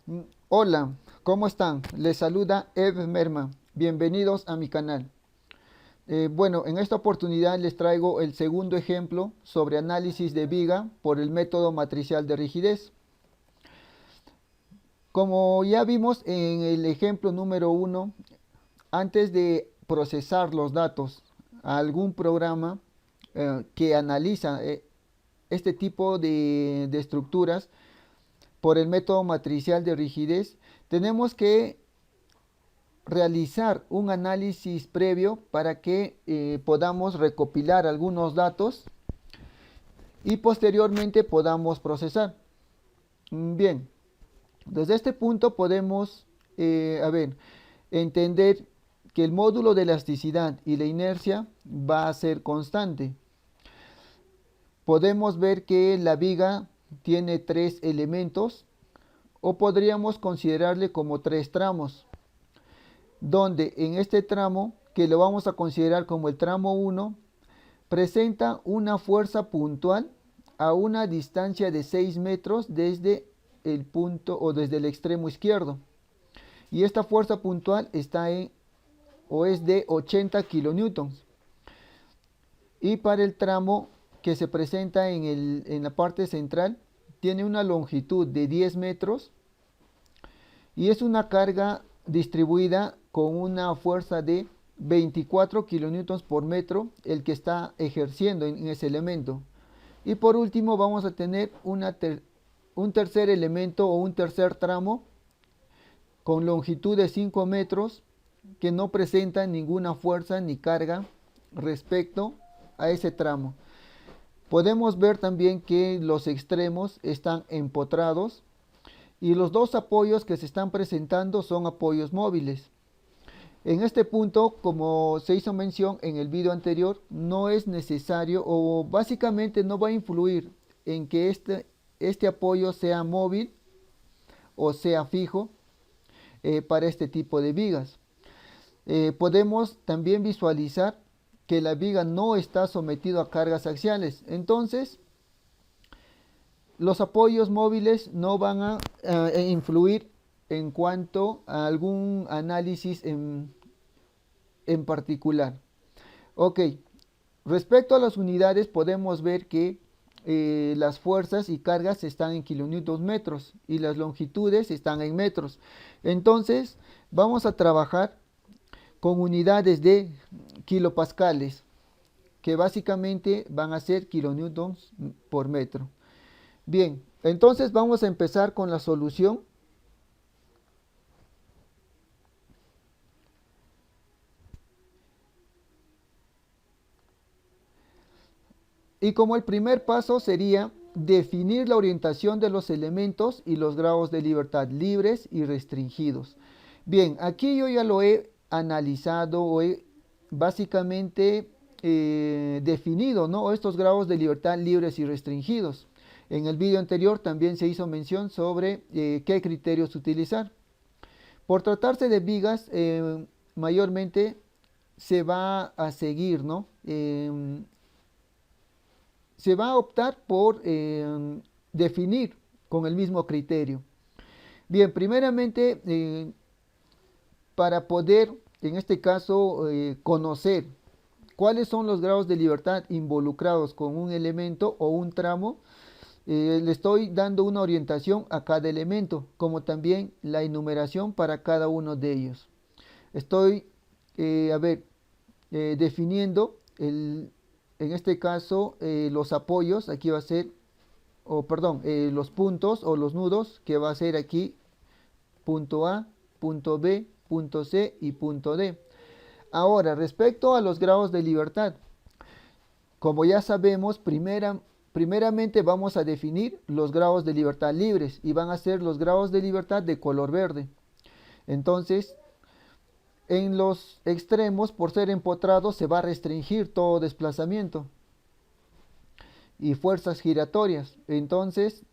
Mm, Hola, ¿cómo están? Les saluda Ed Merma. Bienvenidos a mi canal. Bueno, en esta oportunidad les traigo el segundo ejemplo sobre análisis de viga por el método matricial de rigidez. Como ya vimos en el ejemplo número uno, antes de procesar los datos a algún programa que analiza este tipo de estructuras por el método matricial de rigidez, tenemos que realizar un análisis previo para que podamos recopilar algunos datos y posteriormente podamos procesar. Bien, desde este punto podemos entender que el módulo de elasticidad y la inercia va a ser constante. Podemos ver que la viga tiene tres elementos o podríamos considerarle como tres tramos, donde en este tramo, que lo vamos a considerar como el tramo uno, presenta una fuerza puntual a una distancia de 6 metros desde el punto o desde el extremo izquierdo. Y esta fuerza puntual está en o es de 80 kilonewtons. Y para el tramo que se presenta en la parte central, tiene una longitud de 10 metros y es una carga distribuida con una fuerza de 24 kilonewtons por metro el que está ejerciendo en ese elemento. Y por último vamos a tener un tercer elemento o un tercer tramo con longitud de 5 metros que no presenta ninguna fuerza ni carga respecto a ese tramo. Podemos ver también que los extremos están empotrados y los dos apoyos que se están presentando son apoyos móviles. En este punto, como se hizo mención en el video anterior, no es necesario o básicamente no va a influir en que este apoyo sea móvil o sea fijo para este tipo de vigas. Podemos también visualizar que la viga no está sometido a cargas axiales. Entonces, los apoyos móviles no van a influir en cuanto a algún análisis en particular. Ok, respecto a las unidades podemos ver que las fuerzas y cargas están en kilonewton metros y las longitudes están en metros. Entonces vamos a trabajar con unidades de kilopascales que básicamente van a ser kilonewtons por metro. Bien, entonces vamos a empezar con la solución. Y como el primer paso sería definir la orientación de los elementos y los grados de libertad libres y restringidos. Bien, aquí yo ya lo he analizado o he básicamente definido, ¿no? Estos grados de libertad libres y restringidos. En el video anterior también se hizo mención sobre qué criterios utilizar. Por tratarse de vigas, mayormente se va a seguir, ¿no? Se va a optar por definir con el mismo criterio. Bien, primeramente, para poder, en este caso, conocer cuáles son los grados de libertad involucrados con un elemento o un tramo, le estoy dando una orientación a cada elemento, como también la enumeración para cada uno de ellos. Estoy, definiendo en este caso los apoyos, aquí va a ser, o perdón, los puntos o los nudos, que va a ser aquí punto A, punto B, punto C y punto D. Ahora, respecto a los grados de libertad, como ya sabemos, primeramente vamos a definir los grados de libertad libres y van a ser los grados de libertad de color verde. Entonces, en los extremos, por ser empotrados, se va a restringir todo desplazamiento y fuerzas giratorias. Entonces,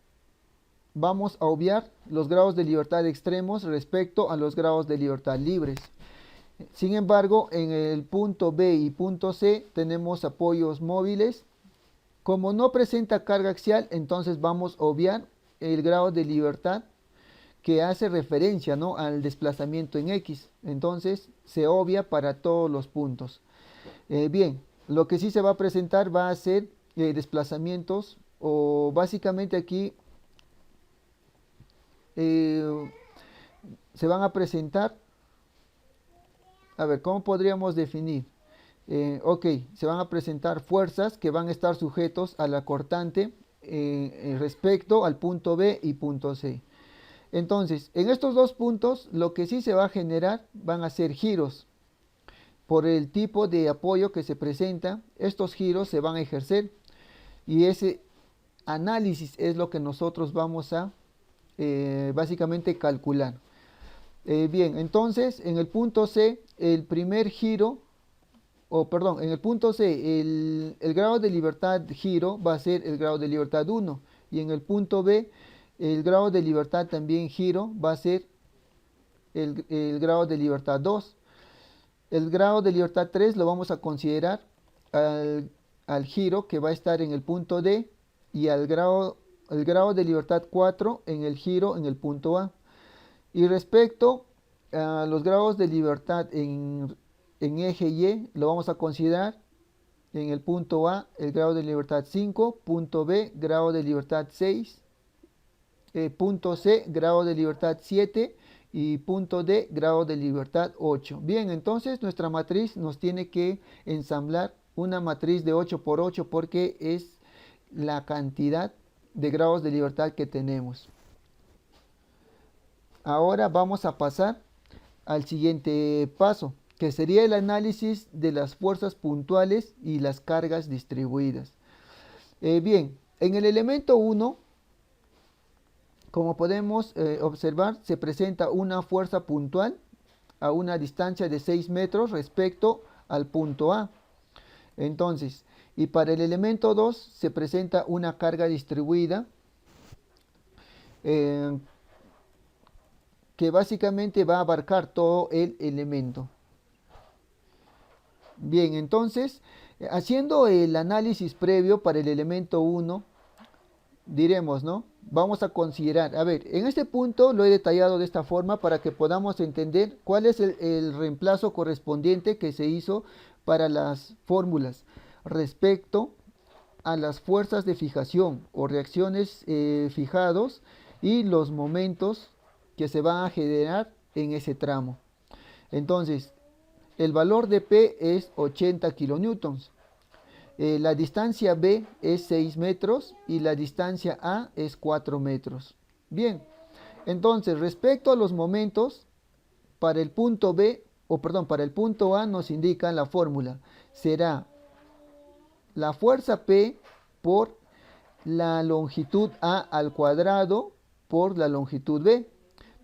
vamos a obviar los grados de libertad extremos respecto a los grados de libertad libres. Sin embargo, en el punto B y punto C tenemos apoyos móviles. Como no presenta carga axial, entonces vamos a obviar el grado de libertad que hace referencia, ¿no?, al desplazamiento en X. Entonces se obvia para todos los puntos. Bien, lo que sí se va a presentar va a ser desplazamientos, o básicamente aquí eh, se van a presentar, a ver, ¿cómo podríamos definir? Ok, se van a presentar fuerzas que van a estar sujetos a la cortante respecto al punto B y punto C. Entonces, en estos dos puntos, lo que sí se va a generar van a ser giros. Por el tipo de apoyo que se presenta, estos giros se van a ejercer y ese análisis es lo que nosotros vamos a básicamente calcular. Bien, entonces en el punto C, el primer giro, o perdón, en el punto C, el grado de libertad giro va a ser el grado de libertad 1 y en el punto B, el grado de libertad también giro va a ser el grado de libertad 2. El grado de libertad 3 lo vamos a considerar al giro que va a estar en el punto D y el grado de libertad 4 en el giro en el punto A. Y respecto a los grados de libertad en eje Y, lo vamos a considerar en el punto A el grado de libertad 5, punto B grado de libertad 6, punto C grado de libertad 7 y punto D grado de libertad 8. Bien, entonces nuestra matriz nos tiene que ensamblar una matriz de 8 por 8 porque es la cantidad de grados de libertad que tenemos. Ahora vamos a pasar al siguiente paso, que sería el análisis de las fuerzas puntuales y las cargas distribuidas. Bien, en el elemento 1, como podemos observar, se presenta una fuerza puntual a una distancia de 6 metros respecto al punto A. Entonces, y para el elemento 2 se presenta una carga distribuida que básicamente va a abarcar todo el elemento. Bien, entonces, haciendo el análisis previo para el elemento 1, diremos, ¿no? Vamos a considerar, a ver, en este punto lo he detallado de esta forma para que podamos entender cuál es el reemplazo correspondiente que se hizo para las fórmulas respecto a las fuerzas de fijación o reacciones fijados y los momentos que se van a generar en ese tramo. Entonces, el valor de P es 80 kilonewtons. La distancia B es 6 metros y la distancia A es 4 metros. Bien, entonces respecto a los momentos, para el punto B, o perdón, para el punto A nos indica la fórmula. Será la fuerza P por la longitud A al cuadrado por la longitud B.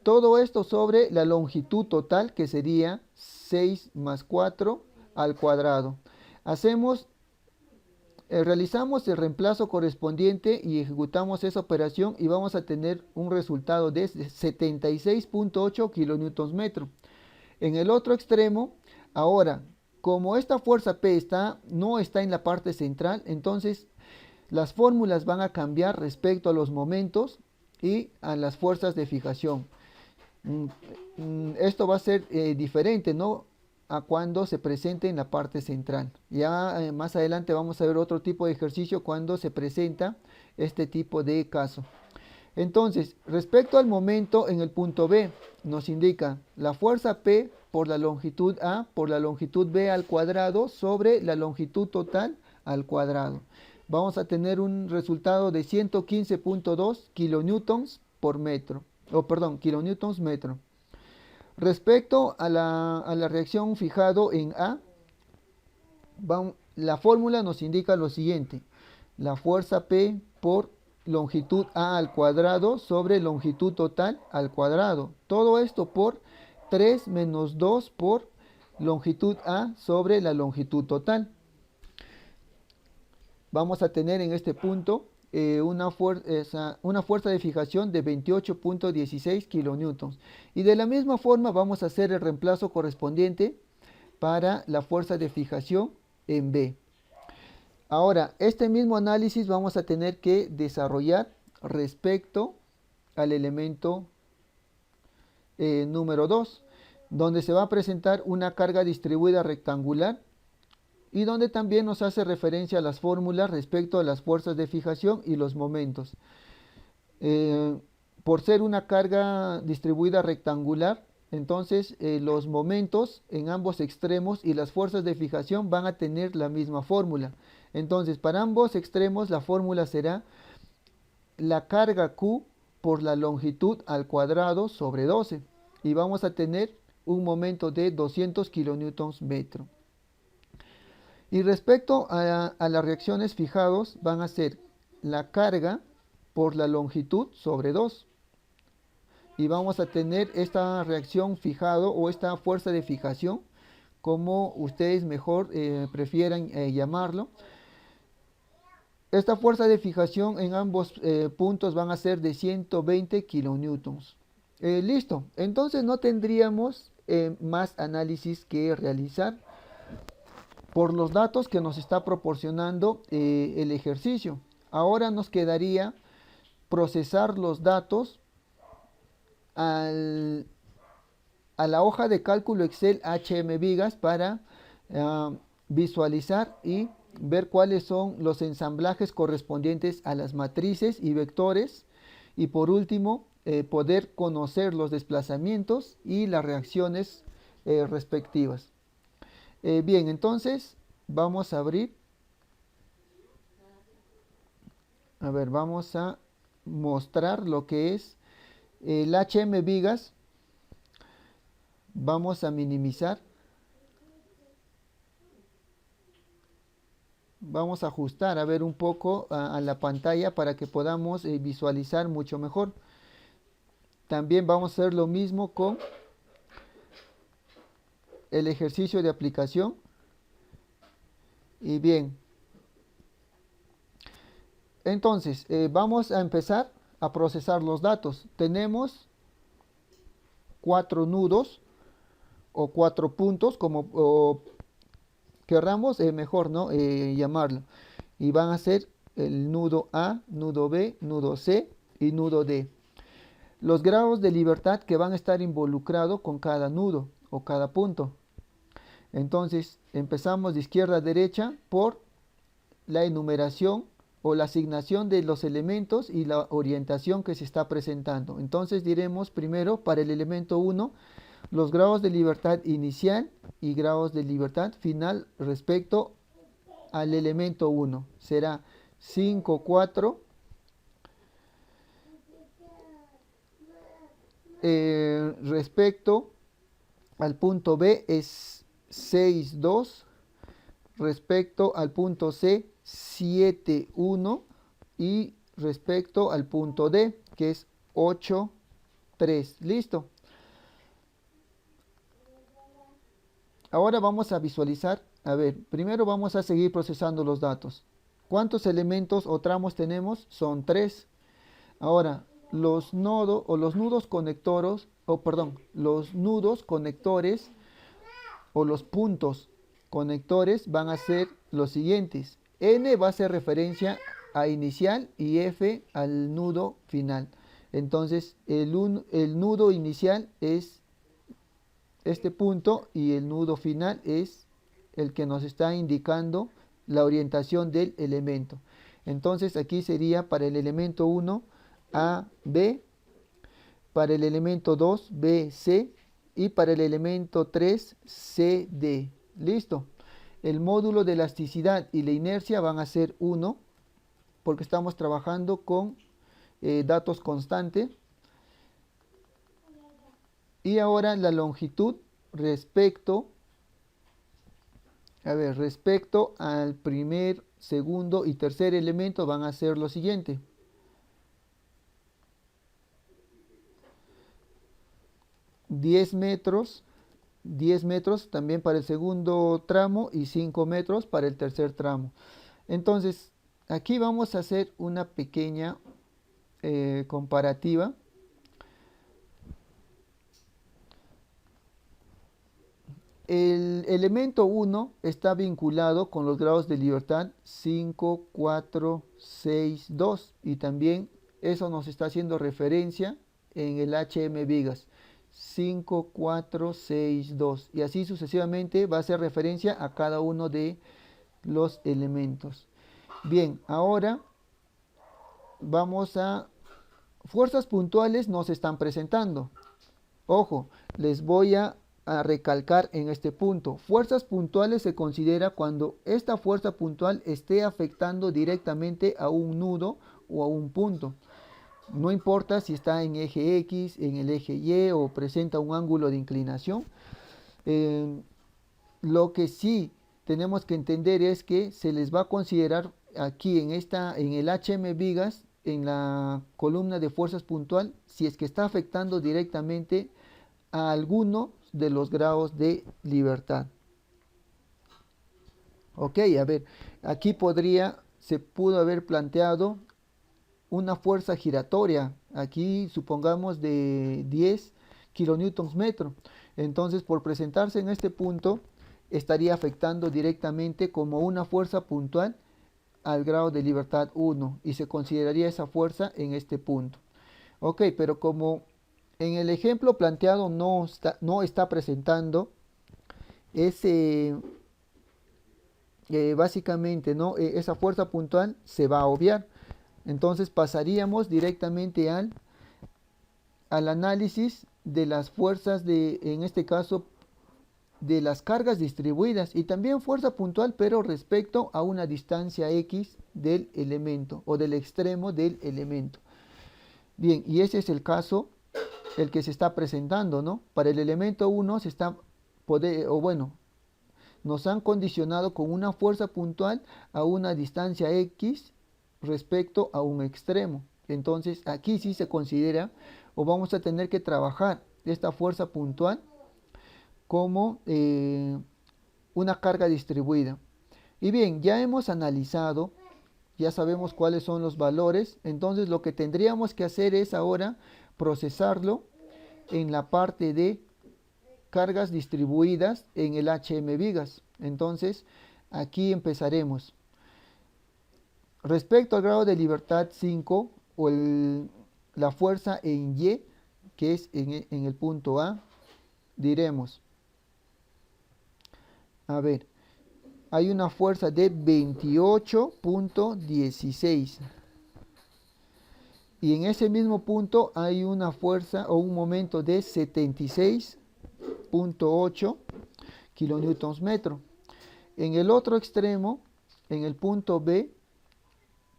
Todo esto sobre la longitud total, que sería 6 más 4 al cuadrado. Realizamos el reemplazo correspondiente y ejecutamos esa operación y vamos a tener un resultado de 76.8 kilonewtons metro. En el otro extremo, ahora, como esta fuerza P no está en la parte central, entonces las fórmulas van a cambiar respecto a los momentos y a las fuerzas de fijación. Esto va a ser diferente, ¿no?, a cuando se presente en la parte central. Ya más adelante vamos a ver otro tipo de ejercicio cuando se presenta este tipo de caso. Entonces, respecto al momento en el punto B, nos indica la fuerza P por la longitud A por la longitud B al cuadrado sobre la longitud total al cuadrado. Vamos a tener un resultado de 115.2 kilonewtons por metro, o perdón, kilonewtons metro. Respecto a la reacción fijado en A, la fórmula nos indica lo siguiente. La fuerza P por longitud A al cuadrado sobre longitud total al cuadrado. Todo esto por 3 menos 2 por longitud A sobre la longitud total. Vamos a tener en este punto una fuerza de fijación de 28.16 kilonewtons. Y de la misma forma vamos a hacer el reemplazo correspondiente para la fuerza de fijación en B. Ahora, este mismo análisis vamos a tener que desarrollar respecto al elemento número 2, donde se va a presentar una carga distribuida rectangular y donde también nos hace referencia a las fórmulas respecto a las fuerzas de fijación y los momentos. Por ser una carga distribuida rectangular, entonces los momentos en ambos extremos y las fuerzas de fijación van a tener la misma fórmula. Entonces, para ambos extremos la fórmula será la carga Q por la longitud al cuadrado sobre 12. Y vamos a tener un momento de 200 kilonewtons metro. Y respecto a las reacciones fijados, van a ser la carga por la longitud sobre 2. Y vamos a tener esta reacción fijado o esta fuerza de fijación, como ustedes mejor prefieran llamarlo. Esta fuerza de fijación en ambos puntos van a ser de 120 kilonewtons. Listo, entonces no tendríamos más análisis que realizar por los datos que nos está proporcionando el ejercicio. Ahora nos quedaría procesar los datos a la hoja de cálculo Excel HM Vigas para visualizar y ver cuáles son los ensamblajes correspondientes a las matrices y vectores, y por último poder conocer los desplazamientos y las reacciones respectivas. Bien, entonces vamos a abrir. A ver, vamos a mostrar lo que es el HM Vigas. Vamos a minimizar. Vamos a ajustar a ver un poco a la pantalla para que podamos visualizar mucho mejor. También vamos a hacer lo mismo con el ejercicio de aplicación. Y bien, entonces vamos a empezar a procesar los datos. Tenemos 4 nudos o 4 puntos, como querramos mejor, ¿no? Llamarlo. Y van a ser el nudo A, nudo B, nudo C y nudo D. Los grados de libertad que van a estar involucrados con cada nudo o cada punto. Entonces empezamos de izquierda a derecha por la enumeración o la asignación de los elementos y la orientación que se está presentando. Entonces diremos primero para el elemento 1 los grados de libertad inicial y grados de libertad final respecto al elemento 1. Será 5, 4. Respecto al punto B es 6, 2. Respecto al punto C, 7, 1. Y respecto al punto D, que es 8, 3. Listo. Ahora vamos a visualizar. A ver, primero vamos a seguir procesando los datos. ¿Cuántos elementos o tramos tenemos? Son 3. Ahora, los nodos o los nudos conectores, los nudos conectores o los puntos conectores van a ser los siguientes. N va a hacer referencia a inicial y F al nudo final. Entonces, el nudo inicial es este punto y el nudo final es el que nos está indicando la orientación del elemento. Entonces aquí sería para el elemento 1 A, B, para el elemento 2 B, C y para el elemento 3 C, D. Listo. El módulo de elasticidad y la inercia van a ser 1 porque estamos trabajando con datos constantes. Y ahora la longitud respecto al primer, segundo y tercer elemento van a ser lo siguiente. 10 metros también para el segundo tramo y 5 metros para el tercer tramo. Entonces, aquí vamos a hacer una pequeña comparativa. El elemento 1 está vinculado con los grados de libertad 5, 4, 6, 2 y también eso nos está haciendo referencia en el HM Vigas 5, 4, 6, 2. Y así sucesivamente va a hacer referencia a cada uno de los elementos. Bien, ahora vamos a... Fuerzas puntuales nos están presentando. Ojo, les voy a recalcar en este punto. Fuerzas puntuales se considera cuando esta fuerza puntual esté afectando directamente a un nudo o a un punto. No importa si está en eje X, en el eje Y o presenta un ángulo de inclinación. Lo que sí tenemos que entender es que se les va a considerar aquí en el HM vigas, en la columna de fuerzas puntual, si es que está afectando directamente a alguno de los grados de libertad. Ok, a ver, aquí se pudo haber planteado una fuerza giratoria, aquí supongamos de 10 kilonewtons metro. Entonces, por presentarse en este punto, estaría afectando directamente como una fuerza puntual al grado de libertad 1 y se consideraría esa fuerza en este punto. Ok, pero como en el ejemplo planteado no está presentando ese, básicamente, ¿no? Esa fuerza puntual se va a obviar. Entonces pasaríamos directamente al análisis de las fuerzas en este caso, de las cargas distribuidas y también fuerza puntual, pero respecto a una distancia X del elemento o del extremo del elemento. Bien, y ese es el caso, el que se está presentando, ¿no? Para el elemento 1 nos han condicionado con una fuerza puntual a una distancia X respecto a un extremo. Entonces aquí sí se considera o vamos a tener que trabajar esta fuerza puntual como una carga distribuida. Y bien, ya hemos analizado, ya sabemos cuáles son los valores, entonces lo que tendríamos que hacer es ahora procesarlo en la parte de cargas distribuidas en el HM vigas. Entonces aquí empezaremos. Respecto al grado de libertad 5 o la fuerza en Y, que es en el punto A, diremos, a ver, hay una fuerza de 28.16 y en ese mismo punto hay una fuerza o un momento de 76.8 kilonewtons metro. En el otro extremo, en el punto B,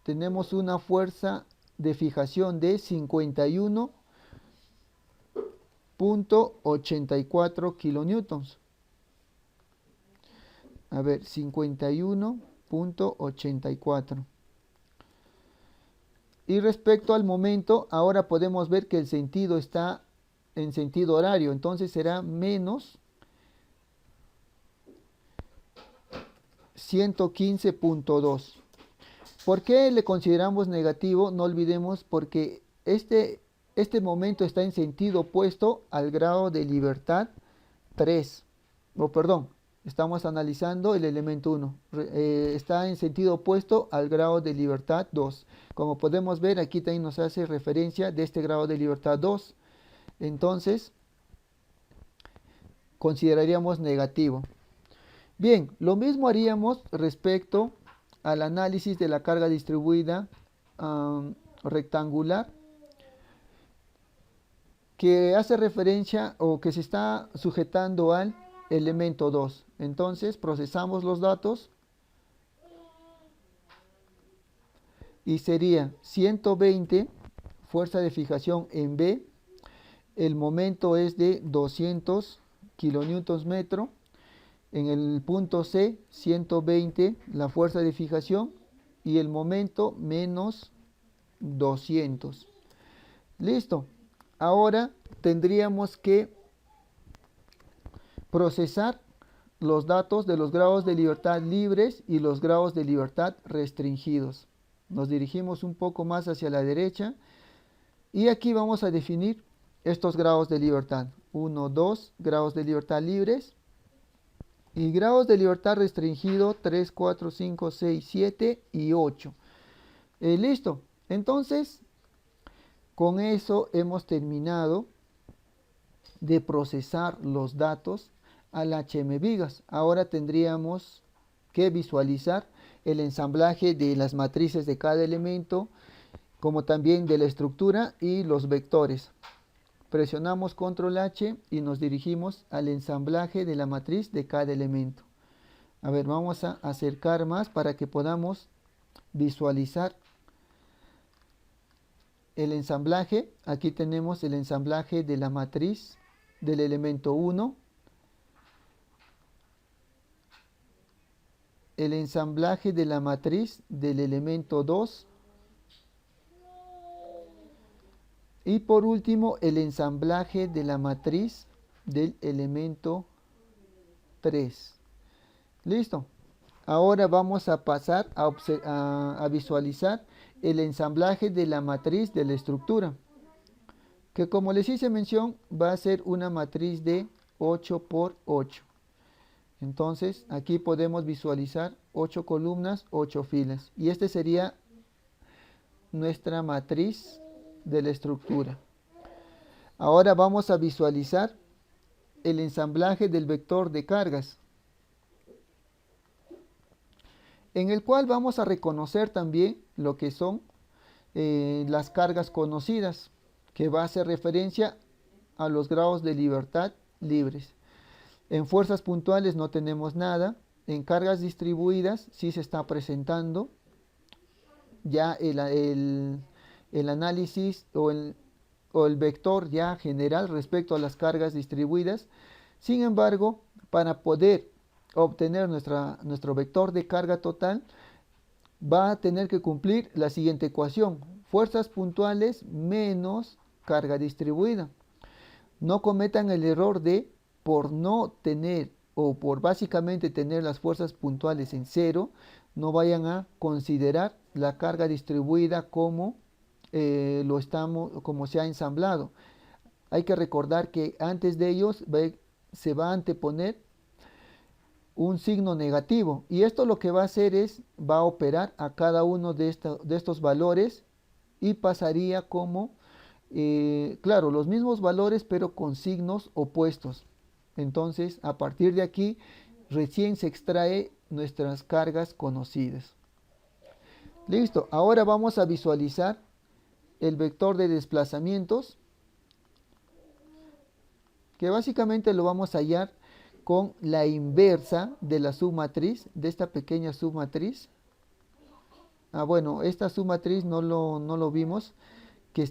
tenemos una fuerza de fijación de 51.84 kilonewtons. A ver, 51.84. Y respecto al momento, ahora podemos ver que el sentido está en sentido horario, entonces será menos 115.2. ¿Por qué le consideramos negativo? No olvidemos porque este momento está en sentido opuesto al grado de libertad 3. Perdón, estamos analizando el elemento 1. Está en sentido opuesto al grado de libertad 2. Como podemos ver, aquí también nos hace referencia de este grado de libertad 2. Entonces, consideraríamos negativo. Bien, lo mismo haríamos respecto al análisis de la carga distribuida rectangular, que hace referencia o que se está sujetando al elemento 2. Entonces procesamos los datos y sería 120 fuerza de fijación en B, el momento es de 200 kilonewtons metro. En el punto C, 120 la fuerza de fijación y el momento menos 200. Listo. Ahora tendríamos que procesar los datos de los grados de libertad libres y los grados de libertad restringidos. Nos dirigimos un poco más hacia la derecha y aquí vamos a definir estos grados de libertad. 1, 2 grados de libertad libres. Y grados de libertad restringido 3, 4, 5, 6, 7 y 8. Listo. Entonces, con eso hemos terminado de procesar los datos al HMVigas. Ahora tendríamos que visualizar el ensamblaje de las matrices de cada elemento, como también de la estructura y los vectores. Presionamos control H y nos dirigimos al ensamblaje de la matriz de cada elemento. A ver, vamos a acercar más para que podamos visualizar el ensamblaje. Aquí tenemos el ensamblaje de la matriz del elemento 1, el ensamblaje de la matriz del elemento 2 y por último el ensamblaje de la matriz del elemento 3. Listo. Ahora vamos a pasar a visualizar el ensamblaje de la matriz de la estructura, que como les hice mención va a ser una matriz de 8 por 8. Entonces aquí podemos visualizar 8 columnas, 8 filas, y este sería nuestra matriz de la estructura. Ahora vamos a visualizar el ensamblaje del vector de cargas, en el cual vamos a reconocer también lo que son las cargas conocidas, que va a hacer referencia a los grados de libertad libres. En fuerzas puntuales no tenemos nada. En cargas distribuidas sí se está presentando ya el análisis o el vector ya general respecto a las cargas distribuidas. Sin embargo, para poder obtener nuestro vector de carga total, va a tener que cumplir la siguiente ecuación: fuerzas puntuales menos carga distribuida. No cometan el error de, por no tener o por básicamente tener las fuerzas puntuales en cero, no vayan a considerar la carga distribuida como como se ha ensamblado. Hay que recordar que antes de ellos se va a anteponer un signo negativo, y esto lo que va a hacer es, va a operar a cada uno de estos valores y pasaría como, claro, los mismos valores pero con signos opuestos. Entonces a partir de aquí recién se extrae nuestras cargas conocidas. Listo, ahora vamos a visualizar el vector de desplazamientos, que básicamente lo vamos a hallar con la inversa de la submatriz, de esta pequeña submatriz. Bueno, esta submatriz no lo vimos, que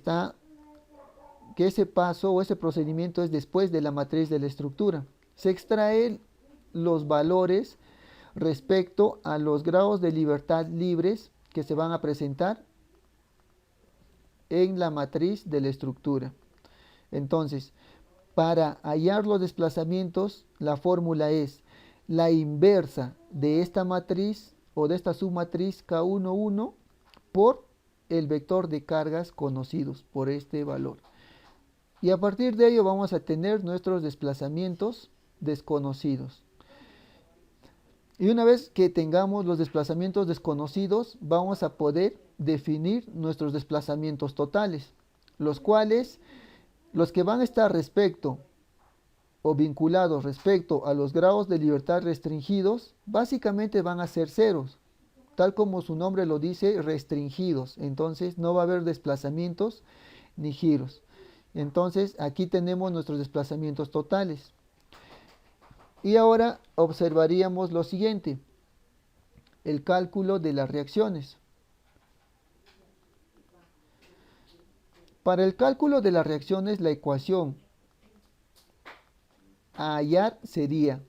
ese paso o ese procedimiento es después de la matriz de la estructura. Se extraen los valores respecto a los grados de libertad libres que se van a presentar en la matriz de la estructura. Entonces, para hallar los desplazamientos, la fórmula es la inversa de esta matriz o de esta submatriz K11 por el vector de cargas conocidos por este valor. Y a partir de ello vamos a tener nuestros desplazamientos desconocidos. Y una vez que tengamos los desplazamientos desconocidos, vamos a poder definir nuestros desplazamientos totales, los que van a estar respecto o vinculados respecto a los grados de libertad restringidos, básicamente van a ser ceros, tal como su nombre lo dice, restringidos. Entonces no va a haber desplazamientos ni giros. Entonces aquí tenemos nuestros desplazamientos totales. Y ahora observaríamos lo siguiente: el cálculo de las reacciones. Para el cálculo de las reacciones, la ecuación a hallar sería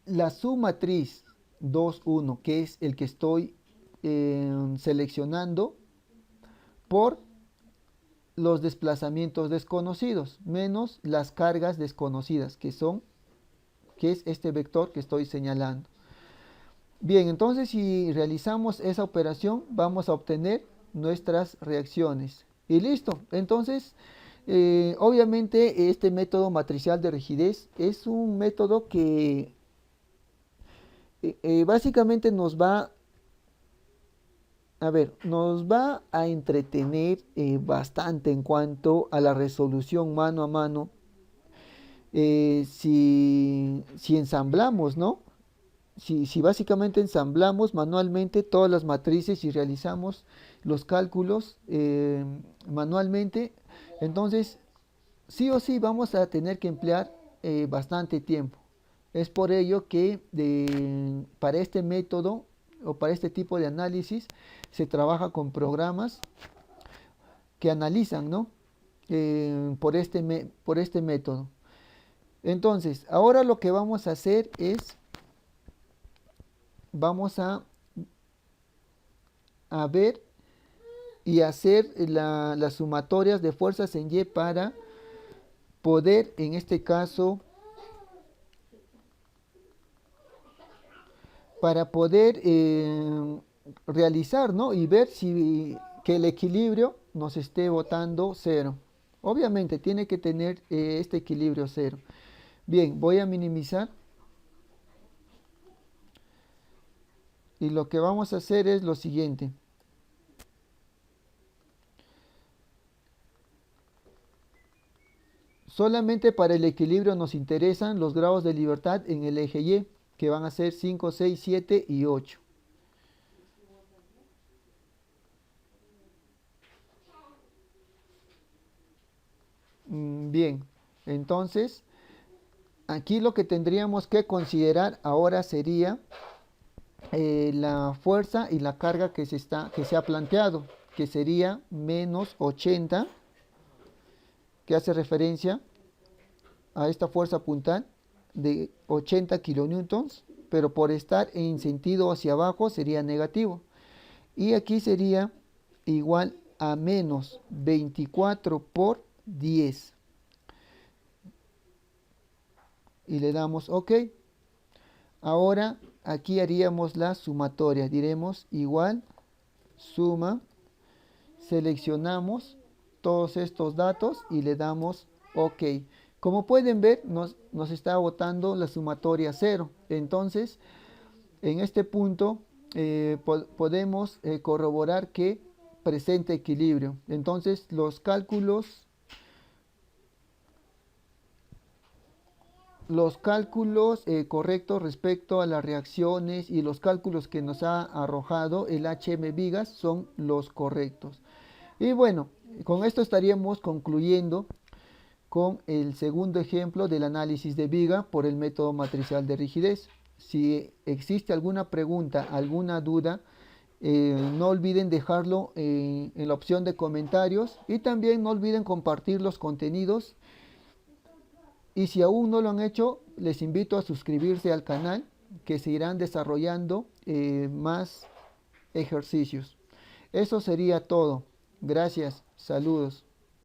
la submatriz 2, 1, que es el que estoy seleccionando, por los desplazamientos desconocidos menos las cargas desconocidas, que es este vector que estoy señalando. Bien, entonces si realizamos esa operación vamos a obtener nuestras reacciones y listo. Entonces obviamente este método matricial de rigidez es un método que básicamente nos va a ver, nos va a entretener bastante en cuanto a la resolución mano a mano. Si ensamblamos, ¿no? Si básicamente ensamblamos manualmente todas las matrices y realizamos los cálculos manualmente, entonces sí o sí vamos a tener que emplear bastante tiempo. Es por ello que para este método o para este tipo de análisis se trabaja con programas que analizan, ¿no? Por este método. Entonces, ahora lo que vamos a hacer es, vamos a ver y hacer las sumatorias de fuerzas en Y para poder, en este caso, para poder realizar, ¿no? Y ver si que el equilibrio nos esté botando cero. Obviamente tiene que tener este equilibrio cero. Bien, voy a minimizar. Y lo que vamos a hacer es lo siguiente. Solamente para el equilibrio nos interesan los grados de libertad en el eje Y, que van a ser 5, 6, 7 y 8. Bien, entonces aquí lo que tendríamos que considerar ahora sería la fuerza y la carga que se ha planteado, que sería menos 80, que hace referencia a esta fuerza puntal de 80 kilonewtons, pero por estar en sentido hacia abajo sería negativo. Y aquí sería igual a menos 24 por 10. Y le damos OK. Ahora aquí haríamos la sumatoria. Diremos igual suma. Seleccionamos todos estos datos y le damos OK. Como pueden ver, nos está botando la sumatoria 0. Entonces, en este punto podemos corroborar que presenta equilibrio. Entonces, los cálculos correctos respecto a las reacciones y los cálculos que nos ha arrojado el HM Vigas son los correctos. Y bueno, con esto estaríamos concluyendo con el segundo ejemplo del análisis de viga por el método matricial de rigidez. Si existe alguna pregunta, alguna duda, no olviden dejarlo en la opción de comentarios y también no olviden compartir los contenidos. Y si aún no lo han hecho, les invito a suscribirse al canal, que se irán desarrollando más ejercicios. Eso sería todo. Gracias. Saludos.